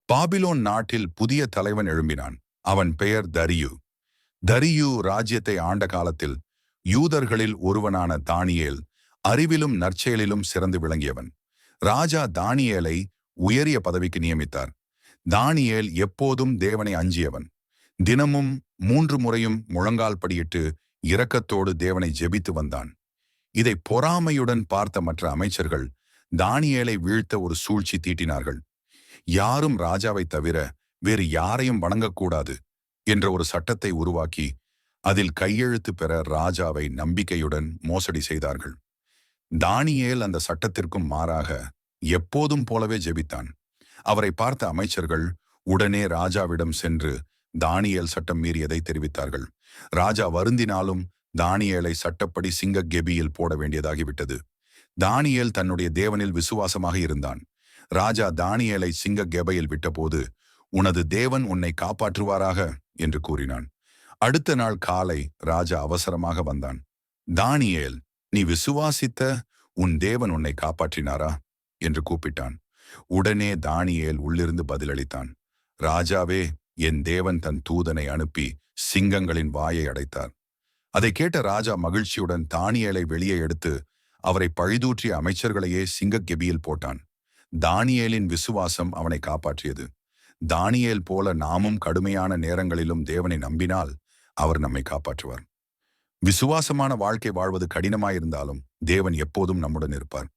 Babylon நாட்டில் புதிய தலைவன் எழும்பினான். அவன் பெயர் தரியு. தரியு ராஜ்யத்தை ஆண்ட காலத்தில் யூதர்களில் ஒருவனான தானியேல் அறிவிலும் நற்செயலிலும் சிறந்து விளங்கியவன். ராஜா தானியேலை உயரிய பதவிக்கு நியமித்தார். தானியேல் எப்போதும் தேவனை அஞ்சியவன். தினமும் 3 முறையும் முழங்கால் படியிட்டு இரக்கத்தோடு தேவனை ஜெபித்து வந்தான். இதை பொறாமையுடன் பார்த்த மற்ற அமைச்சர்கள் தானியேலை வீழ்த்த ஒரு சூழ்ச்சி தீட்டினார்கள். யாரும் ராஜாவை தவிர வேறு யாரையும் வணங்கக்கூடாது என்ற ஒரு சட்டத்தை உருவாக்கி அதில் கையெழுத்து பெற ராஜாவை நம்பிக்கையுடன் மோசடி செய்தார்கள். தானியேல் அந்த சட்டத்திற்கும் மாறாக எப்போதும் போலவே ஜெபித்தான். அவரை பார்த்த அமைச்சர்கள் உடனே ராஜாவிடம் சென்று தானியேல் சட்டம் மீறியதை தெரிவித்தார்கள். ராஜா வருந்தினாலும் தானியேலை சட்டப்படி சிங்க கெபியில் போட வேண்டியதாகிவிட்டது. தானியேல் தன்னுடைய தேவனில் விசுவாசமாக இருந்தான். ராஜா தானியேலை சிங்க கெபையில் விட்டபோது, "உனது தேவன் உன்னை காப்பாற்றுவாராக" என்று கூறினான். அடுத்த நாள் காலை ராஜா அவசரமாக வந்தான். "தானியேல், நீ விசுவாசித்த உன் தேவன் உன்னை காப்பாற்றினாரா?" என்று கூப்பிட்டான். உடனே தானியேல் உள்ளிருந்து பதிலளித்தான், "ராஜாவே, என் தேவன் தன் தூதனை அனுப்பி சிங்கங்களின் வாயை அடைத்தார்." அதை கேட்ட ராஜா மகிழ்ச்சியுடன் தானியேலை வெளியே எடுத்து அவரை பழிதூற்றிய அமைச்சர்களையே சிங்கக்கெபியில் போட்டான். தானியேலின் விசுவாசம் அவனை காப்பாற்றியது. தானியேல் போல நாமும் கடுமையான நேரங்களிலும் தேவனை நம்பினால் அவர் நம்மை காப்பாற்றுவார். விசுவாசமான வாழ்க்கை வாழ்வது கடினமாயிருந்தாலும் தேவன் எப்போதும் நம்முடன் இருப்பார்.